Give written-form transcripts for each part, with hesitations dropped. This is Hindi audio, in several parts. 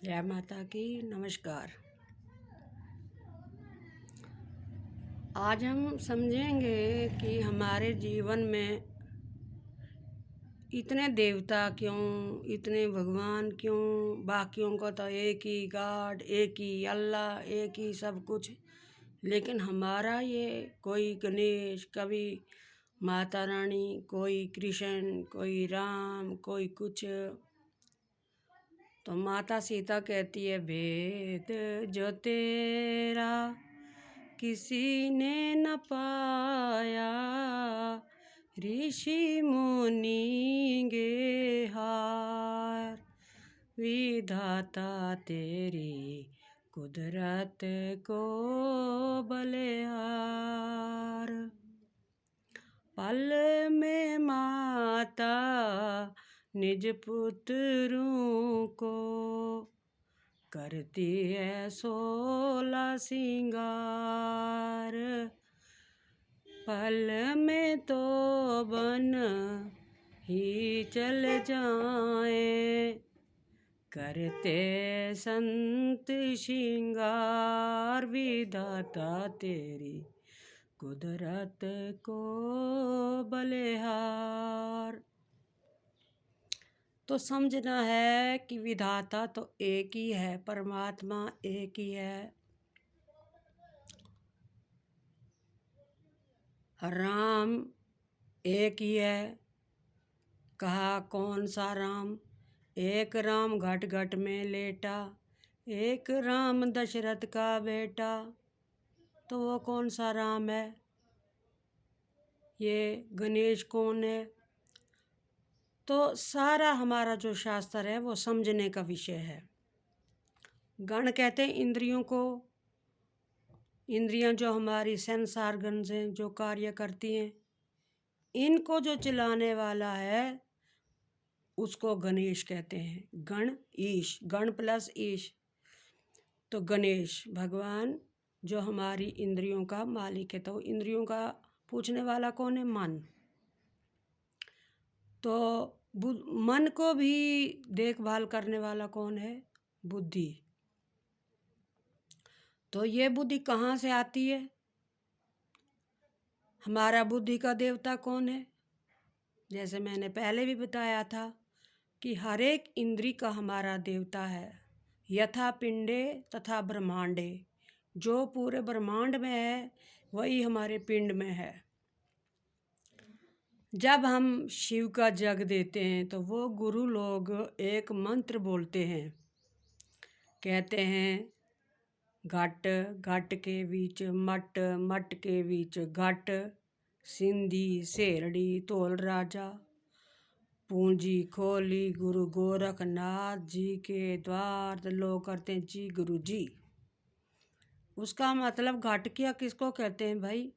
जय माता की। नमस्कार। आज हम समझेंगे कि हमारे जीवन में इतने देवता क्यों, इतने भगवान क्यों। बाकियों को तो एक ही गॉड, एक ही अल्लाह, एक ही सब कुछ, लेकिन हमारा ये कोई गणेश, कभी माता रानी, कोई कृष्ण, कोई राम, कोई कुछ। तो माता सीता कहती है, भेद जो तेरा किसी ने न पाया, ऋषि मुनि गे हार, विधाता तेरी कुदरत को बलिहार। पल में माता निज पुत्रों को करती है 16 सिंगार। पल में तो बन ही चल जाए, करते संत श्रृंगार, विधाता तेरी कुदरत को बलिहार। तो समझना है कि विधाता तो एक ही है, परमात्मा एक ही है। राम एक ही है। कहा कौन सा राम? एक राम घट घट में लेटा, एक राम दशरथ का बेटा। तो वो कौन सा राम है? ये गणेश कौन है? तो सारा हमारा जो शास्त्र है वो समझने का विषय है। गण कहते हैं इंद्रियों को। इंद्रियां जो हमारी सेंस ऑर्गन्स हैं, जो कार्य करती हैं, इनको जो चलाने वाला है उसको गणेश कहते हैं। गण ईश, गण प्लस ईश, तो गणेश भगवान जो हमारी इंद्रियों का मालिक है। तो इंद्रियों का पूछने वाला कौन है? मन। तो मन को भी देखभाल करने वाला कौन है? बुद्धि। तो ये बुद्धि कहाँ से आती है? हमारा बुद्धि का देवता कौन है? जैसे मैंने पहले भी बताया था कि हर एक इंद्री का हमारा देवता है। यथा पिंडे तथा ब्रह्मांडे, जो पूरे ब्रह्मांड में है वही हमारे पिंड में है। जब हम शिव का जग देते हैं तो वो गुरु लोग एक मंत्र बोलते हैं, कहते हैं घट घट के बीच मट, मट के बीच घट, सिंधी सेरड़ी तोल राजा, पूंजी खोली गुरु गोरखनाथ जी के द्वार। तो लोग करते हैं जी गुरु जी। उसका मतलब घट क्या किसको कहते हैं भाई?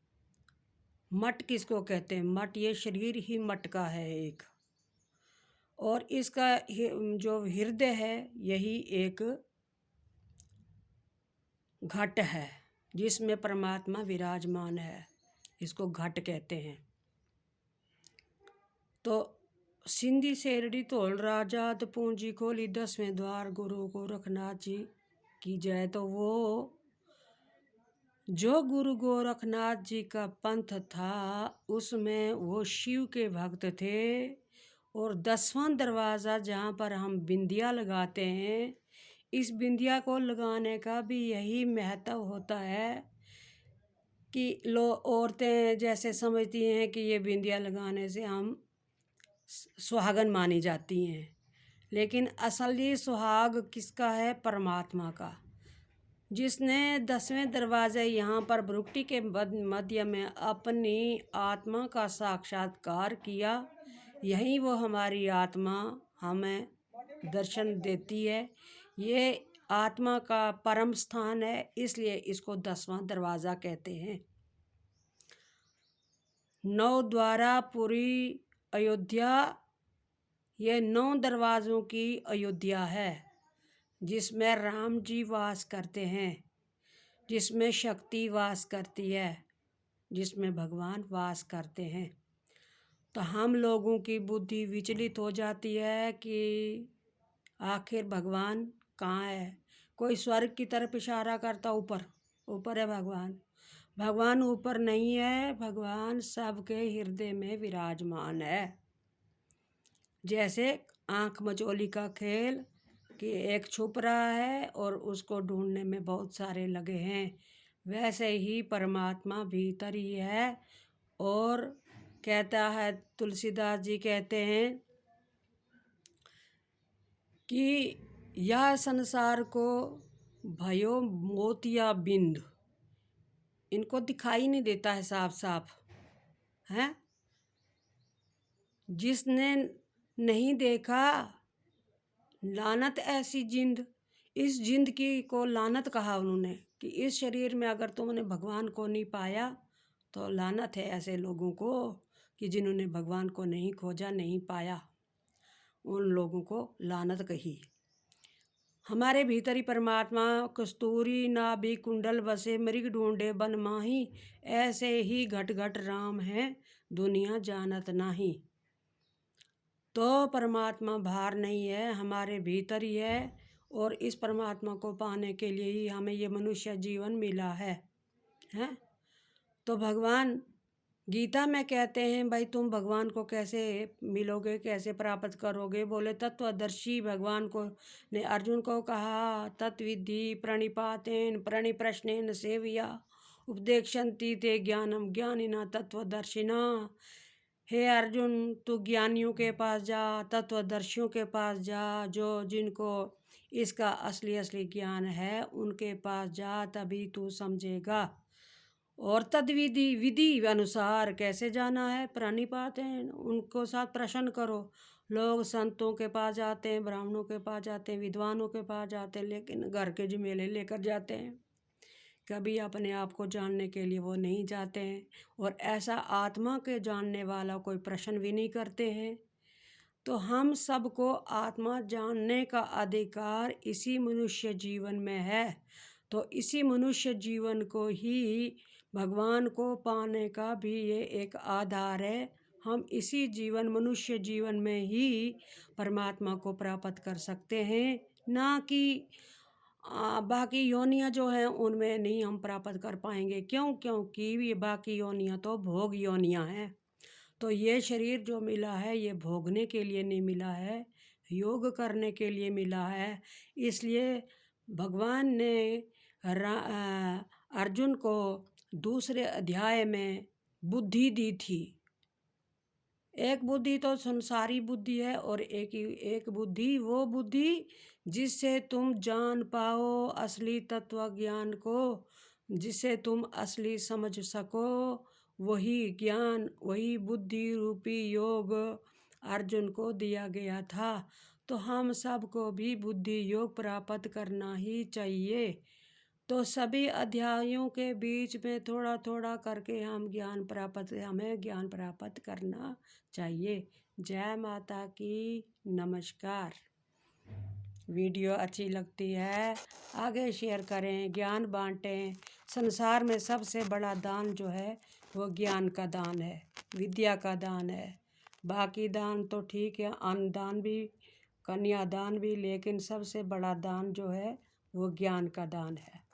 मट किसको कहते हैं? मट ये शरीर ही मट का है एक, और इसका जो हृदय है यही एक घट है जिसमें परमात्मा विराजमान है। इसको घट कहते हैं। तो सिंधी सेरड़ी तोल राजा, तो पूंजी खोली 10वें द्वार, गुरु गोरखनाथ जी की जय। तो वो जो गुरु गोरखनाथ जी का पंथ था उसमें वो शिव के भक्त थे। और 10वां दरवाज़ा जहाँ पर हम बिंदिया लगाते हैं, इस बिंदिया को लगाने का भी यही महत्व होता है कि औरतें जैसे समझती हैं कि ये बिंदिया लगाने से हम सुहागन मानी जाती हैं, लेकिन असली सुहाग किसका है? परमात्मा का। जिसने 10वें दरवाजे यहाँ पर भ्रुकुटी के मध्य में अपनी आत्मा का साक्षात्कार किया, यही वो हमारी आत्मा हमें दर्शन देती है। ये आत्मा का परम स्थान है, इसलिए इसको 10वां दरवाज़ा कहते हैं। 9 द्वारा पूरी अयोध्या, ये 9 दरवाज़ों की अयोध्या है, जिसमें राम जी वास करते हैं, जिसमें शक्ति वास करती है, जिसमें भगवान वास करते हैं। तो हम लोगों की बुद्धि विचलित हो जाती है कि आखिर भगवान कहाँ है? कोई स्वर्ग की तरफ इशारा करता, ऊपर ऊपर है भगवान। भगवान ऊपर नहीं है, भगवान सबके हृदय में विराजमान है। जैसे आँख मचोली का खेल कि एक छुप रहा है और उसको ढूंढने में बहुत सारे लगे हैं, वैसे ही परमात्मा भीतर ही है। और कहता है, तुलसीदास जी कहते हैं कि यह संसार को भयो मोतिया बिंद, इनको दिखाई नहीं देता है साफ साफ, हैं? जिसने नहीं देखा लानत ऐसी जिंद, इस जिंद की को लानत कहा उन्होंने कि इस शरीर में अगर तुमने भगवान को नहीं पाया तो लानत है ऐसे लोगों को कि जिन्होंने भगवान को नहीं खोजा, नहीं पाया, उन लोगों को लानत कही। हमारे भीतर ही परमात्मा कस्तूरी नाभि कुंडल बसे मृग ढूंढे बन माही, ऐसे ही घट घट राम है दुनिया जानत नाही। तो परमात्मा बाहर नहीं है, हमारे भीतर ही है। और इस परमात्मा को पाने के लिए ही हमें ये मनुष्य जीवन मिला है, हैं? तो भगवान गीता में कहते हैं, भाई तुम भगवान को कैसे मिलोगे, कैसे प्राप्त करोगे? बोले तत्वदर्शी भगवान को ने अर्जुन को कहा, तत्विद्धि प्रणिपातेन प्रणिप्रश्नेन सेविया उपदेक्षन्ति ते ज्ञानम ज्ञानिना तत्वदर्शिना। हे अर्जुन, तू ज्ञानियों के पास जा, तत्वदर्शियों के पास जा, जो जिनको इसका असली ज्ञान है उनके पास जा, तभी तू समझेगा। और तद्विधि विधि अनुसार कैसे जाना है? प्रणिपात हैं, उनको साथ प्रश्न करो। लोग संतों के पास जाते हैं, ब्राह्मणों के पास जाते हैं, विद्वानों के पास जाते हैं, लेकिन घर के झमेले लेकर जाते हैं, कभी अपने आप को जानने के लिए वो नहीं जाते हैं। और ऐसा आत्मा के जानने वाला कोई प्रश्न भी नहीं करते हैं। तो हम सबको आत्मा जानने का अधिकार इसी मनुष्य जीवन में है। तो इसी मनुष्य जीवन को ही भगवान को पाने का भी ये एक आधार है। हम इसी जीवन मनुष्य जीवन में ही परमात्मा को प्राप्त कर सकते हैं, ना कि बाकी योनियाँ जो हैं उनमें नहीं हम प्राप्त कर पाएंगे। क्यों? क्योंकि ये बाकी योनियाँ तो भोग योनियाँ हैं। तो ये शरीर जो मिला है ये भोगने के लिए नहीं मिला है, योग करने के लिए मिला है। इसलिए भगवान ने अर्जुन को दूसरे अध्याय में बुद्धि दी थी। एक बुद्धि तो संसारी बुद्धि है और एक बुद्धि वो बुद्धि जिससे तुम जान पाओ असली तत्व ज्ञान को, जिससे तुम असली समझ सको। वही ज्ञान, वही बुद्धि रूपी योग अर्जुन को दिया गया था। तो हम सबको भी बुद्धि योग प्राप्त करना ही चाहिए। तो सभी अध्यायों के बीच में थोड़ा थोड़ा करके हमें ज्ञान प्राप्त करना चाहिए। जय माता की, नमस्कार। वीडियो अच्छी लगती है आगे शेयर करें, ज्ञान बांटें। संसार में सबसे बड़ा दान जो है वो ज्ञान का दान है, विद्या का दान है। बाकी दान तो ठीक है, अन्न दान भी, कन्यादान भी, लेकिन सबसे बड़ा दान जो है वो ज्ञान का दान है।